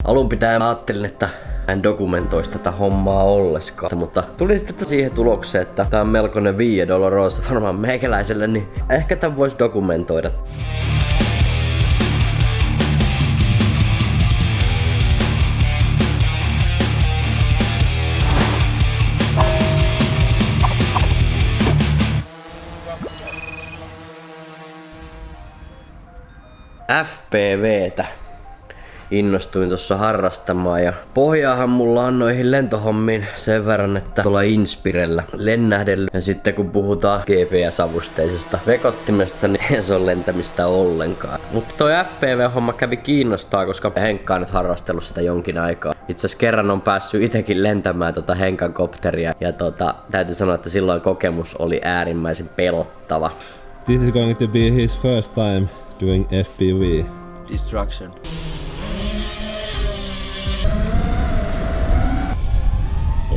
Alun pitäen ajattelin, että en dokumentoisi tätä hommaa olleskaan, mutta tuli sitten siihen tulokseen, että tää on melkoinen Via Dolorosa varmaan meikäläiselle, niin ehkä tän vois dokumentoida. FPVtä innostuin tuossa harrastamaan ja pohjaahan mulla on noihin lentohommiin sen verran, että tuolla Inspirellä lennähdellyt. Ja sitten kun puhutaan GPS-avusteisesta vekottimesta, niin ei se ole lentämistä ollenkaan. Mutta toi FPV-homma kävi kiinnostaa, koska Henkka on nyt harrastellut sitä jonkin aikaa. Itse asiassa kerran on päässyt itekin lentämään Henkan kopteria ja täytyy sanoa, että silloin kokemus oli äärimmäisen pelottava. This is going to be his first time doing FPV. Destruction.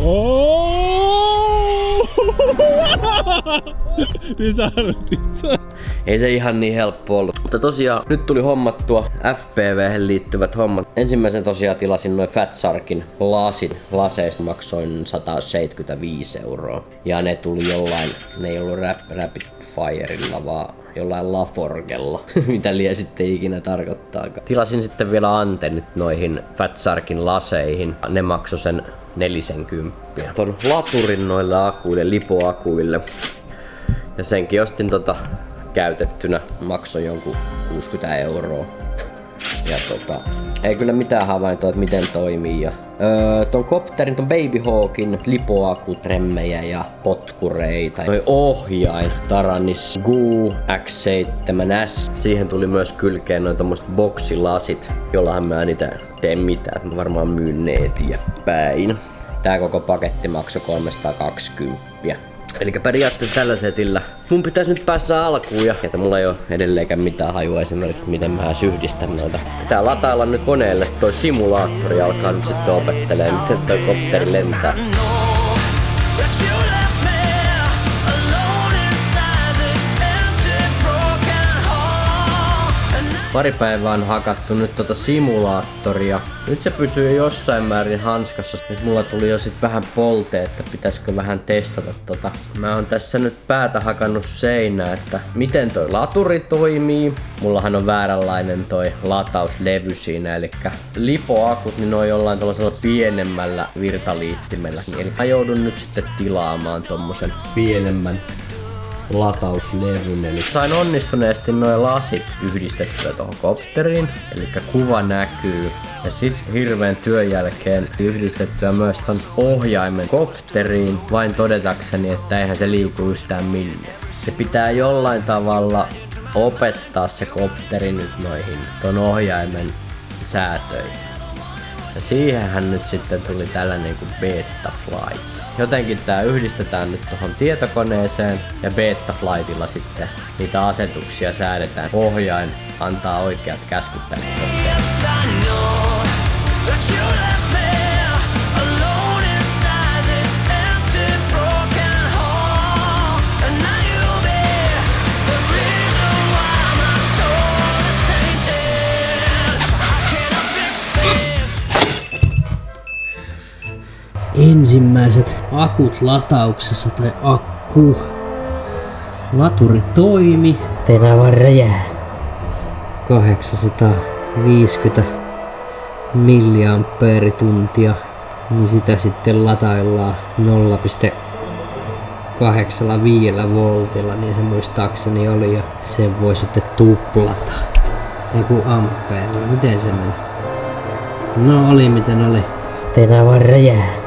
Oh! Ei se ihan niin helppo ollut. Mutta tosiaan nyt tuli hommattua FPV:hen liittyvät hommat. Ensimmäisen tosiaan tilasin noin Fatsharkin lasin. Laseista maksoin 175 €. Ja ne tuli jollain, ne ei ollut Rapid Firella vaan jollain Laforgella, mitä liian sitten ikinä tarkoittaakaan. Tilasin sitten vielä antennit noihin Fatsharkin laseihin. Ne maksoi sen 40. Ton laturin noille akuille, lipoakuille. Ja senkin ostin käytettynä, maksoi jonkun 60 €. Ja ei kyllä mitään havaintoa, että miten toimii. Ja, ton kopterin, ton Baby Hawkin lipoakut, remmejä ja potkureita. Noi ohjain, Taranis GU X7S. Siihen tuli myös kylkeen noin tommoset boksilasit, jollahan mä niitä teen mitään, että mä varmaan myyn neetiä päin. Tää koko paketti maksoi 320. Eli periaatteessa tällä setillä mun pitäisi nyt päässä alkuun ja että mulla ei oo edelleenkään mitään hajua esimerkiksi, miten mä yhdistän noita. Pitää latailla nyt koneelle toi simulaattori alkaa nyt sitten opettelee, miten toi kopteri lentää. Pari päivää on hakattu nyt simulaattoria. Nyt se pysyy jossain määrin hanskassa. Nyt mulla tuli jo sit vähän polte, että pitäisikö vähän testata Mä oon tässä nyt päätä hakannut seinää, että miten toi laturi toimii. Mullahan on vääränlainen toi latauslevy siinä, eli lipoakut, niin ne on jollain tällaisella pienemmällä virtaliittimellä. Eli mä joudun nyt sitten tilaamaan tommosen pienemmän latauslevyn. Eli sain onnistuneesti noin lasit yhdistettyä tuohon kopteriin, eli kuva näkyy. Ja sit hirveän työn jälkeen yhdistettyä myös ton ohjaimen kopteriin, vain todetakseni, että eihän se liiku yhtään millään. Se pitää jollain tavalla opettaa se kopteri nyt noihin ton ohjaimen säätöihin. Ja siihenhän nyt sitten tuli tällainen kuin Betaflight. Jotenkin tää yhdistetään nyt tohon tietokoneeseen ja Betaflightilla sitten niitä asetuksia säädetään. Ohjain antaa oikeat käskyt tälle kopterille. Ensimmäiset akut latauksessa tai akku. Laturi toimi. Tenava räjää. 850 milliampeerituntia. Niin sitä sitten lataillaan 0,85 voltilla, niin se muistaakseni oli, ja sen voi sitten tuplata. Eiku ampeerilla, miten se meni? No oli miten oli. Tenava räjää.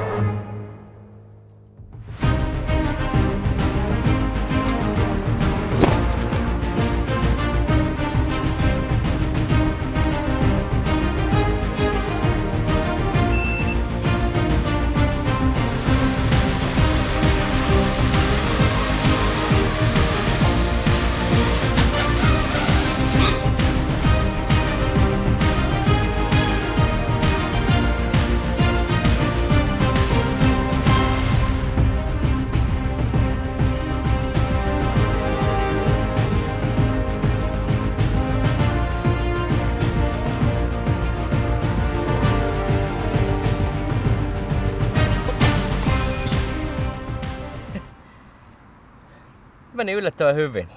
meni yllättävän hyvin.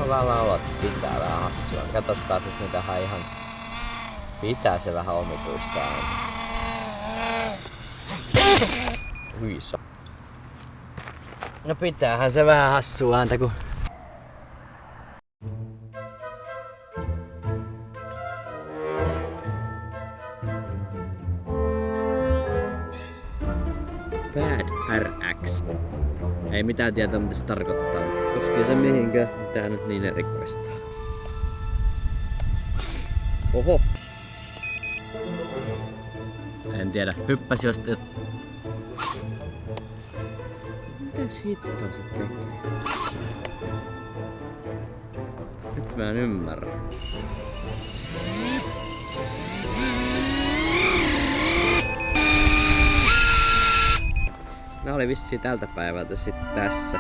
Vähän laulat pitää vähän hassua. Katos pääsis nyt tähän ihan... Pitää se vähän omituista aina. Hyiso. No pitäähän se vähän hassua ääntä kun... Bad RX. Ei mitään tietoa mitä se tarkoittaa. Koskee se mihinkään. Tää nyt niin erikoista. Oho. En tiedä. Hyppäs josta... Mitäs hittoa se tekee? Nyt mä en ymmärrä. Nää oli vissiin tältä päivältä sit tässä.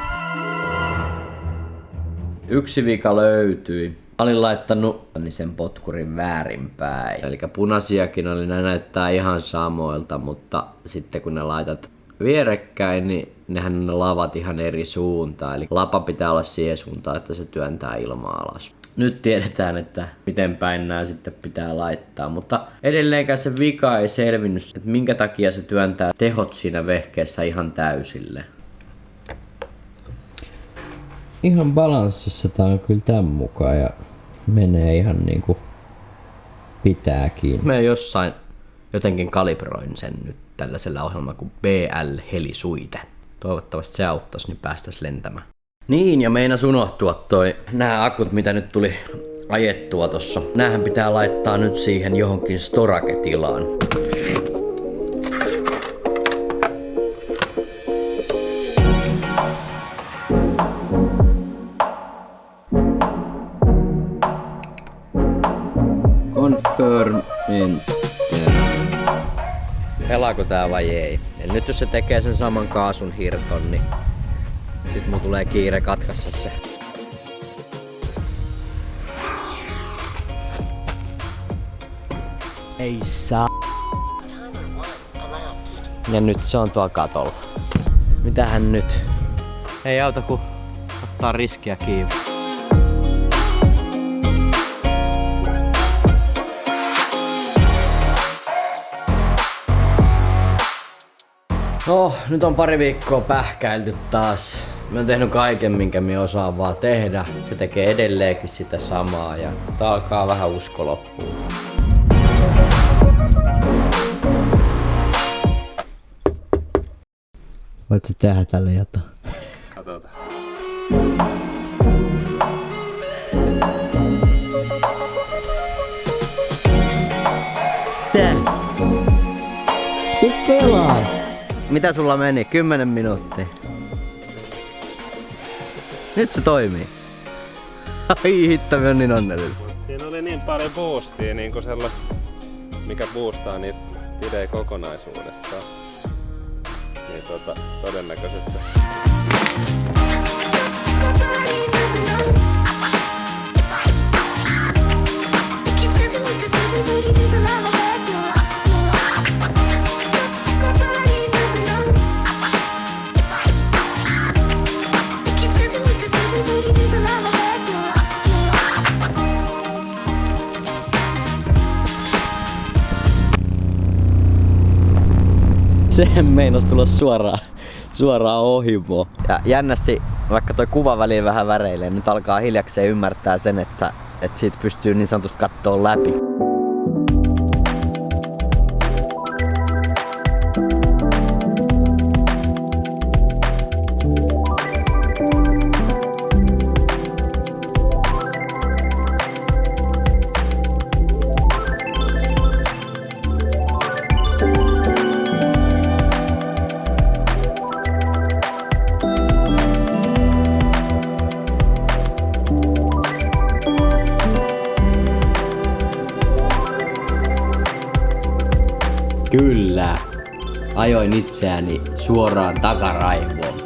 Yksi vika löytyi. Mä olin laittanut sen potkurin väärinpäin. Eli punaisiakin oli, ne näyttää ihan samoilta, mutta sitten kun ne laitat vierekkäin, niin nehän ne lavat ihan eri suuntaan. Eli lapa pitää olla siihen suuntaan, että se työntää ilmaa alas. Nyt tiedetään, että miten päin nää sitten pitää laittaa, mutta edelleenkään se vika ei selvinnyt, että minkä takia se työntää tehot siinä vehkeessä ihan täysille. Ihan balanssissa tää on kyllä tän mukaan ja menee ihan niinku pitääkin. Mä jossain jotenkin kalibroin sen nyt tällaisella ohjelmalla kuin BL Helisuite. Toivottavasti se auttaisi, niin päästäis lentämään. Niin, ja meinas unohtua nää akut, mitä nyt tuli ajettua tossa. Näähän pitää laittaa nyt siihen johonkin storage-tilaan. Confirm enter. Pelaako tää vai ei? Eli nyt jos se tekee sen saman kaasun hirton, niin sit mun tulee kiire katkassa se. Ei saa. Ja nyt se on tuolla katolla. Mitähän nyt? Ei auta kun ottaa riskiä kiinni. No, nyt on pari viikkoa pähkäilty taas. Mä oon tehnyt kaiken, minkä mä osaan vaan tehdä. Se tekee edelleenkin sitä samaa ja tää alkaa vähän usko loppuun. Voit sä tehdä tälle jotain? Katsotaan. Täällä. Se pelaa. Mitä sulla meni? 10 minuuttia. Nyt se toimii. Ai hitto, mä oon niin onnellinen. Siinä oli niin paljon boostia, niinku sellaista, mikä boostaa niitä videoja kokonaisuudessaan. Niin todennäköisesti. Se meinas tulla suoraan ohimoon. Ja jännästi, vaikka toi kuva väliin vähän väreilee, nyt alkaa hiljakseen ymmärtää sen, että siitä pystyy niin sanotusti kattoo läpi. Kyllä. Ajoin itseäni suoraan takaraivoon.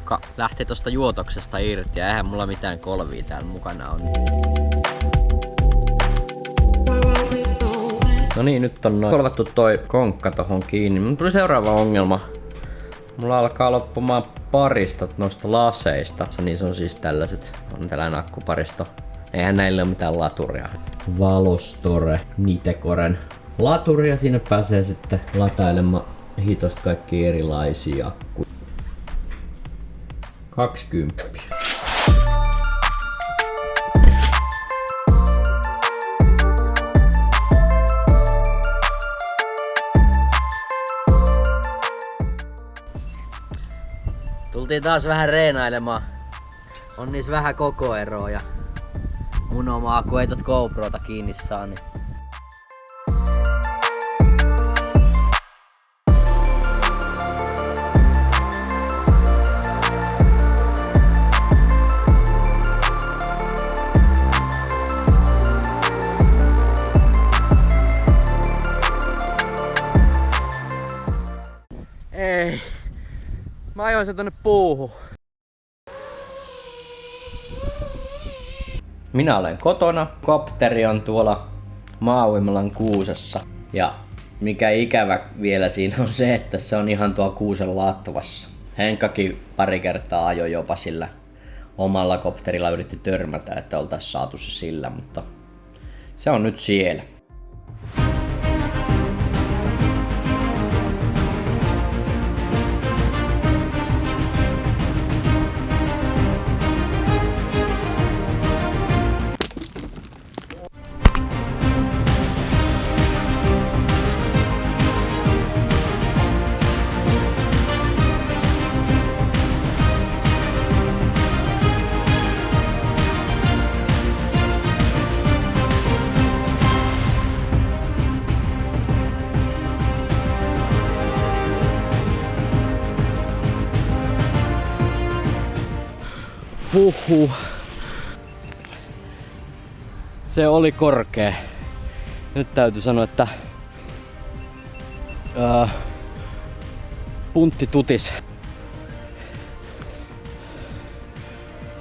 nokka lähti tosta juotoksesta irti ja eihän mulla mitään kolvia täällä mukana on. No niin, nyt on kolvattu toi konkka tohon kiinni. Mun tuli seuraava ongelma. Mulla alkaa loppumaan paristot noista laseista. Niissä on siis tällaiset, on tällainen akkuparisto. Eihän näillä ole mitään laturia. Valostore Nitecoren laturia. Siinä pääsee sitten latailemaan hitosta kaikki erilaisia akkuja. 20. Tultiin taas vähän reenailemaan. On niissä vähän kokoeroa ja mun omaa kun ei tot GoProta kiinni saa, niin ei. Mä ajoin sen tonne puuhun. Minä olen kotona. Kopteri on tuolla Maauimalan kuusessa. Ja mikä ikävä vielä siinä on se, että se on ihan tuo kuusen laattuvassa. Henkkakin pari kertaa ajoi jopa sillä omalla kopterilla, yritti törmätä, että oltais saatu se sillä, mutta se on nyt siellä. Huhhuh. Se oli korkea. Nyt täytyy sanoa, että puntti tutis.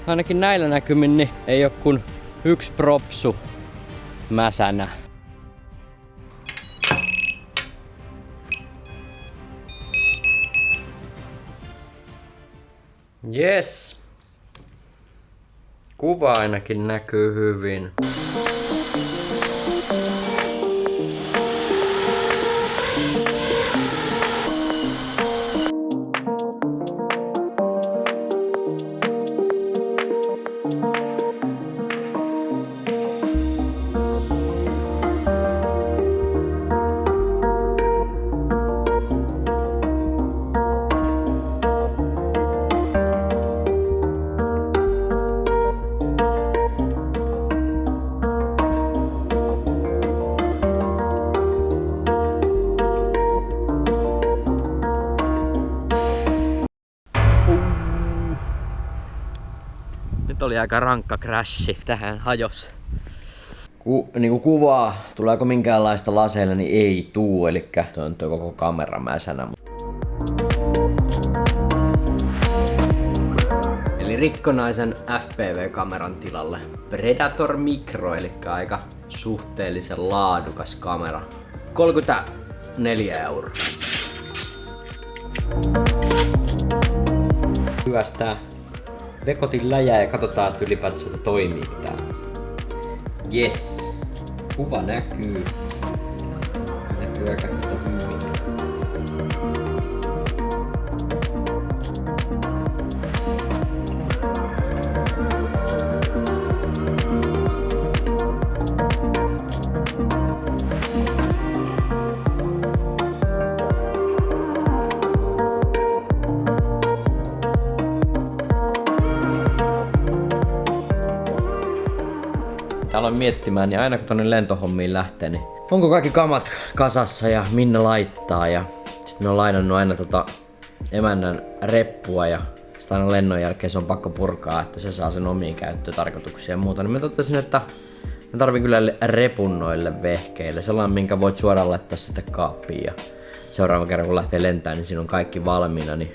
Ainakin näillä näkymin niin ei oo kuin yksi propsu mäsänä. Yes. Kuva ainakin näkyy hyvin. Nyt oli aika rankka crashi. Tähän hajos. Niinku kuvaa, tuleeko minkäänlaista laseilla, niin ei tuu. Elikkä toi on koko kamera mäsänä. Eli rikkonaisen FPV-kameran tilalle Predator Micro, eli aika suhteellisen laadukas kamera. 34 €. Hyvästää vekotin läjää ja katsotaan, että ylipäätänsä toimii tää. Yes. Kuva näkyy. Näkyy aika hyvin. Aloin miettimään, niin aina kun tonne lentohommiin lähtee, niin onko kaikki kamat kasassa ja minne laittaa. Ja sitten mä oon lainannut aina emännän reppua ja sitä aina lennon jälkeen se on pakko purkaa, että se saa sen omiin käyttötarkoituksia ja muuta. Niin mä totesin, että mä tarvin kyllä repun noille vehkeille. Sellainen, minkä voit suoraan laittaa sitten kaappiin ja seuraavan kerran kun lähtee lentämään, niin siinä on kaikki valmiina. Niin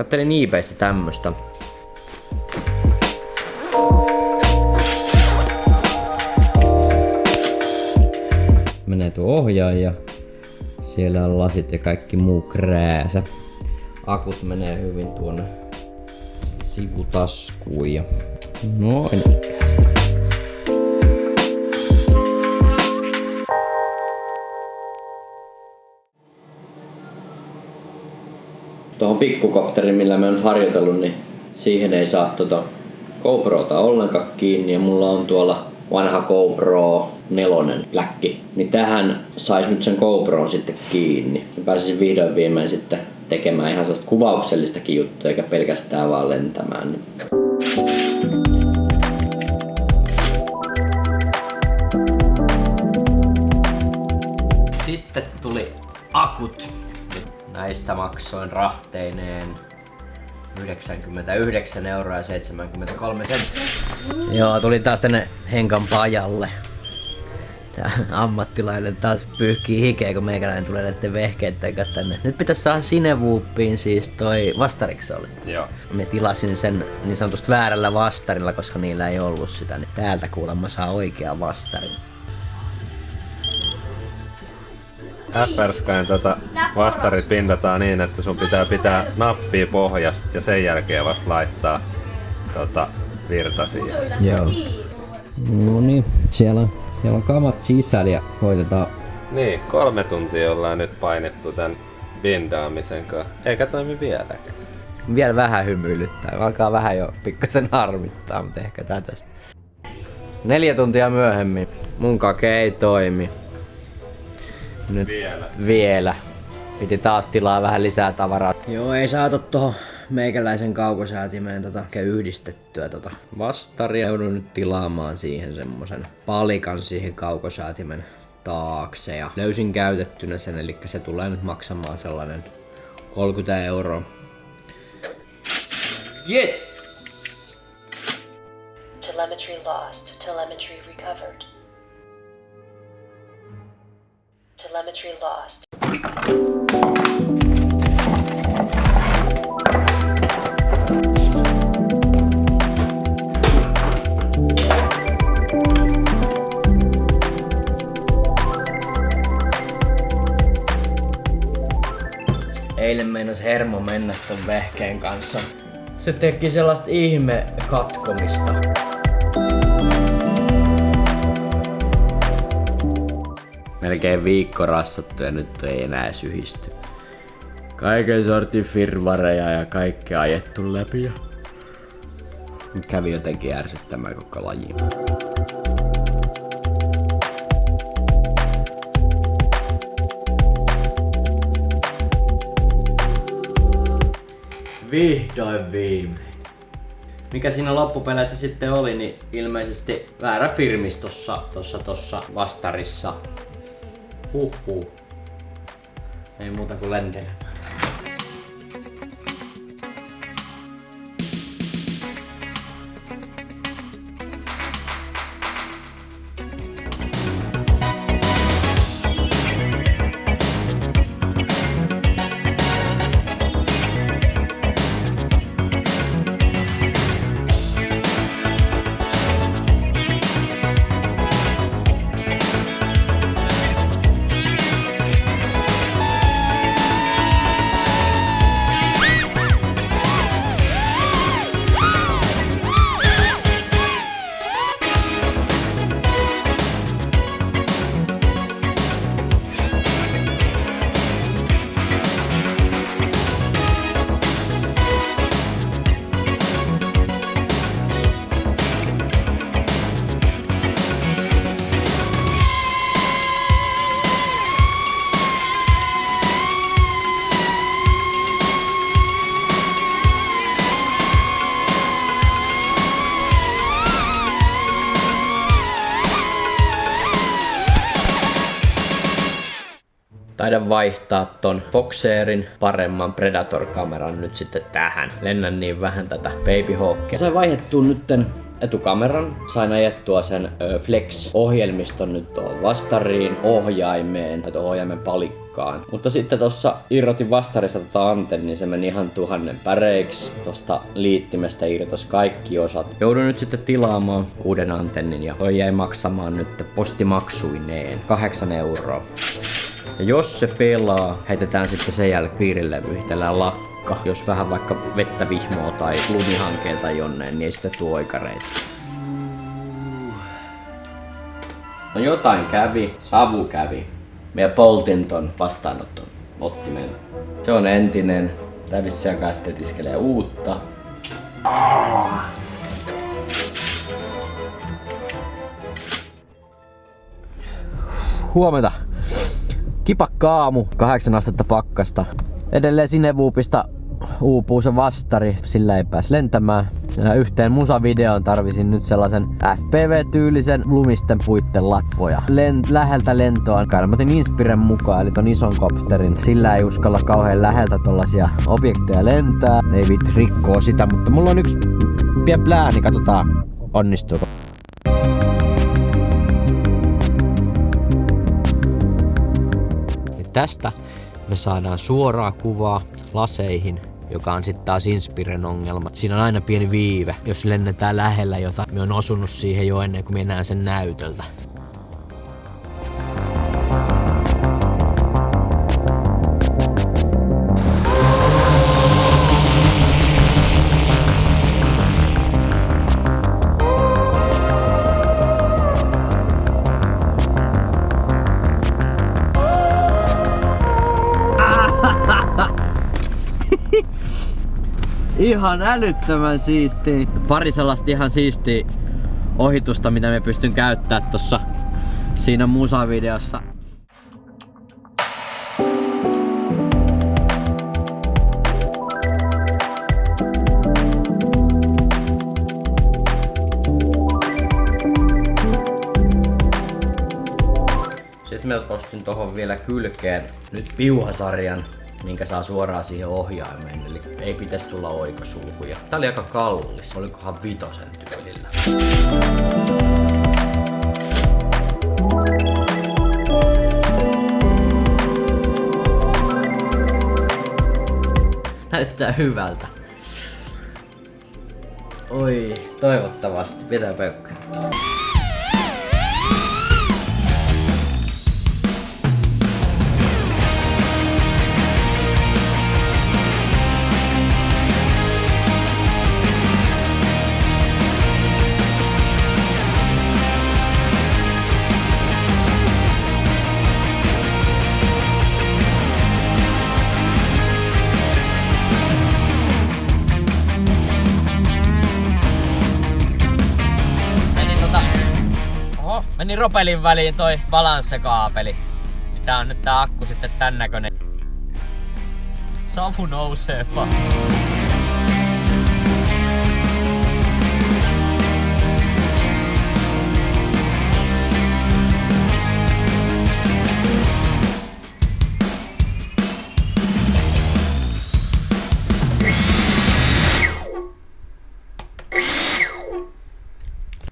Kattelin eBaystä tämmöstä. Menee tuo ohjaaja. Siellä on lasit ja kaikki muu krääsä. Akut menee hyvin tuonne sivutaskuun ja noin ikäistä. Tuohon pikkukopteriin, millä mä oon nyt harjoitellut, niin siihen ei saa GoProta ollenkaan kiinni ja mulla on tuolla vanha GoPro 4 läkki. Niin tähän sais nyt sen GoPron sitten kiinni. Mä pääsisin vihdoin viimein sitten tekemään ihan sellaista kuvauksellistakin juttua eikä pelkästään vaan lentämään. Sitten tuli akut. Näistä maksoin rahteineen 99,73 €. Joo, tuli taas tänne Henkan pajalle. Tää ammattilainen taas pyyhkii hikeä, kun meikäläinen tulee näitten vehkeitten kanssa tänne. Nyt pitäis saada Cinewoopin siis toi vastariksi oli. Joo. Me tilasin sen niin sanotusti väärällä vastarilla, koska niillä ei ollut sitä. Niin täältä kuulemma saa oikea vastarin. FR-Skyn vastarit pindataan niin, että sun pitää nappia pohjassa ja sen jälkeen vasta laittaa virtasia. Joo. No niin, siellä on kamat sisällä ja koitetaan. Niin, 3 tuntia ollaan nyt painettu tän bindaamisen kanssa. Eikä toimi vieläkään. Vielä vähän hymyilyttää. Alkaa vähän jo pikkasen harmittaa, mutta ehkä tää tästä. 4 tuntia myöhemmin. Mun kake ei toimi. Nyt vielä. Piti taas tilaa vähän lisää tavaraa. Joo, ei saatu tohon meikäläisen kaukosäätimeen yhdistettyä vastaria. Joudun nyt tilaamaan siihen semmosen palikan siihen kaukosäätimen taakse. Ja löysin käytettynä sen, eli se tulee nyt maksamaan sellainen 30 €. Yes! Telemetry lost. Telemetry recovered. Telemetry lost. Eilen meinas hermo mennä ton vehkeen kanssa. Se teki sellaista ihme katkomista. Melkein viikko rassattu ja nyt ei enää syhisty. Kaiken sortin firvareja ja kaikkea ajettu läpi. Nyt kävi jotenkin ärsyttämään koko laji. Vihdoin viimein. Mikä siinä loppupeleissä sitten oli, niin ilmeisesti väärä firmis tossa vastarissa. Huhhuh. Ei muuta kuin lentelemään. Taidan vaihtaa ton Boxerin paremman Predator-kameran nyt sitten tähän. Lennän niin vähän tätä Baby Hawkia. Sain vaihdettua nytten etukameran. Sain ajettua sen Flex-ohjelmiston nyt tuohon vastariin, ohjaimeen tai ohjaimen palikkaan. Mutta sitten tossa irrotin vastarista antennin, niin se meni ihan 1000 päreiksi. Tosta liittimestä irtos kaikki osat. Joudun nyt sitten tilaamaan uuden antennin ja toi jäi maksamaan nyt postimaksuineen 8 euroa. Ja jos se pelaa, heitetään sitten sen jälkeen piirilevy, itsellään lakka. Jos vähän vaikka vettä vihmoo tai lumihankeen tai jonneen, niin ei sitä tuo oikareita. No jotain kävi, savu kävi. Meidän poltin ton vastaanoton ottimen. Se on entinen. Tää vissi alkaa sitten tiskelee uutta. Huomenta. Kipakka aamu, 8 astetta pakkasta. Edelleen Cinewoopista uupuu se vastari, sillä ei pääs lentämään. Ja yhteen musavideoon tarvisin nyt sellaisen FPV-tyylisen lumisten puitten latvoja. Läheltä lentoa. Mä otin Inspiren mukaan, eli ton ison kopterin. Sillä ei uskalla kauhean läheltä tollasia objekteja lentää. Ei viit rikkoo sitä, mutta mulla on yksi pieni plääni, katsotaan onnistuuko. Tästä me saadaan suoraa kuvaa laseihin, joka on sitten taas Inspiren ongelma. Siinä on aina pieni viive, jos lennetään lähellä jota. Me on osunut siihen jo ennen kuin me näen sen näytöltä. Ihan älyttömän siistiä. Pari sellaista ihan siistiä ohitusta, mitä me pystyn käyttämään tossa siinä musavideossa. Sitten mä postin tohon vielä kylkeen nyt piuhasarjan, minkä saa suoraan siihen ohjaimeen, eli ei pitäisi tulla oikosulkuja. Tää oli aika kallis, olikohan 5 tyylillä. Näyttää hyvältä. Oi, toivottavasti. Pitää peukkaa. Meni ropelin väliin toi balanssekaapeli. Tää on nyt tää akku sitten tän näkönen. Savu nousee vaan.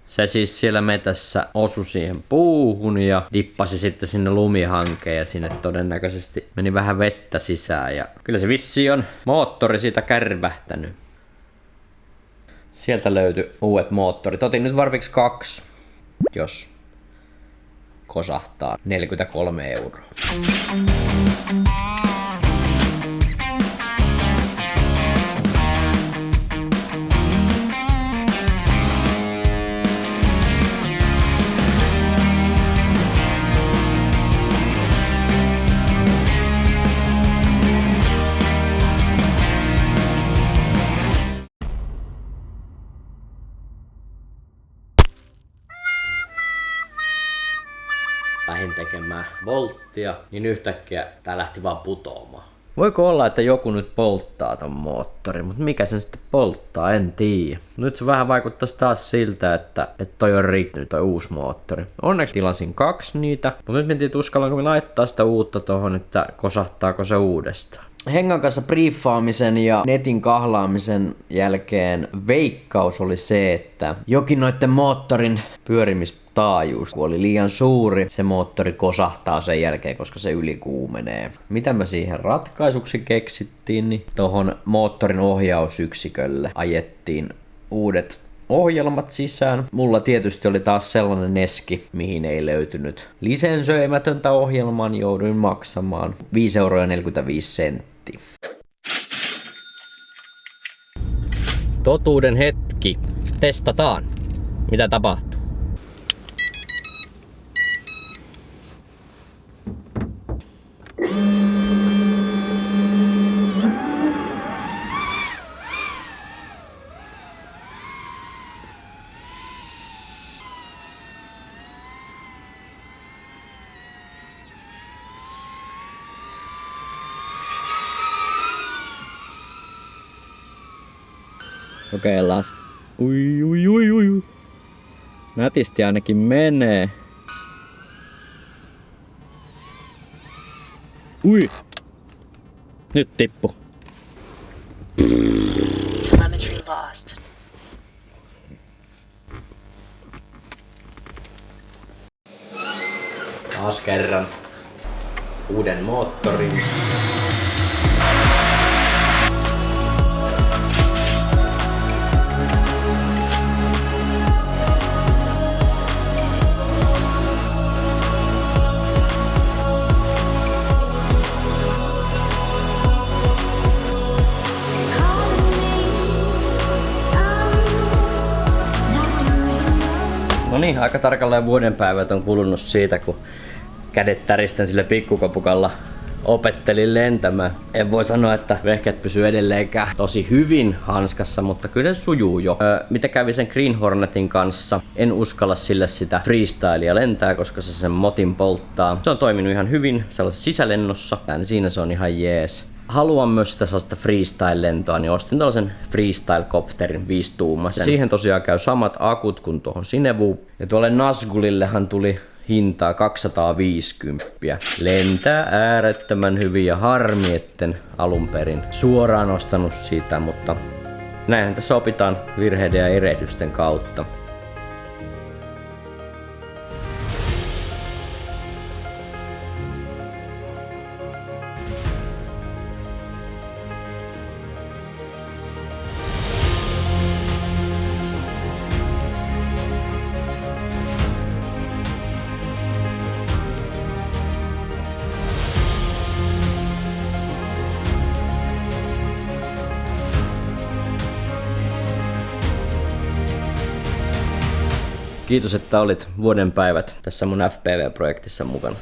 Se siis siellä metässä osui siihen puuhun ja dippasi sitten sinne lumihankeen ja sinne todennäköisesti meni vähän vettä sisään ja kyllä se vissi on moottori siitä kärvähtänyt. Sieltä löytyi uudet moottorit. Otin nyt varmiksi 2, jos kosahtaa. 43 euroa. Lähdin tekemään volttia, niin yhtäkkiä tää lähti vaan putoamaan. Voiko olla, että joku nyt polttaa ton moottorin, mutta mikä sen sitten polttaa, en tiedä. Nyt se vähän vaikuttaisi taas siltä, että toi on rikki, toi uusi moottori. Onneksi tilasin 2 niitä, mutta nyt mentiin uskallanko me laittaa sitä uutta tohon, että kosahtaako se uudestaan. Hengan kanssa briefaamisen ja netin kahlaamisen jälkeen veikkaus oli se, että jokin noitten moottorin pyörimistaajuus, kun oli liian suuri, se moottori kosahtaa sen jälkeen, koska se ylikuumenee. Mitä me siihen ratkaisuksi keksittiin, niin tohon moottorin ohjausyksikölle ajettiin uudet ohjelmat sisään. Mulla tietysti oli taas sellainen neski, mihin ei löytynyt lisensöimätöntä ohjelmaa, niin jouduin maksamaan 5,45 €. Totuuden hetki. Testataan. Mitä tapahtuu? Kokeillaan. Ui. Nätisti ainakin menee. Ui. Nyt tippu. Telemetry lost. Taas kerran uuden moottorin. No niin, aika tarkalleen vuoden päivät on kulunut siitä, kun kädet täristän sillä pikkukopukalla opettelin lentämään. En voi sanoa, että vehkeet pysyy edelleenkään tosi hyvin hanskassa, mutta kyllä se sujuu jo. Mitä kävi sen Green Hornetin kanssa? En uskalla sille sitä freestylea lentää, koska se sen motin polttaa. Se on toiminut ihan hyvin sellaisessa sisälennossa. Siinä se on ihan jees. Haluan myös sitä sellaista freestyle-lentoa, niin ostin tällaisen freestyle-kopterin 5-tuumaisen. Siihen tosiaan käy samat akut kuin tuohon Cinevuun. Ja tuolle Nazgulillehan tuli hintaa 250. Lentää äärettömän hyvin ja harmi, etten alun perin suoraan ostanut sitä, mutta näinhän tässä opitaan virheiden ja erehdysten kautta. Kiitos, että olit vuoden päivät tässä mun FPV-projektissa mukana.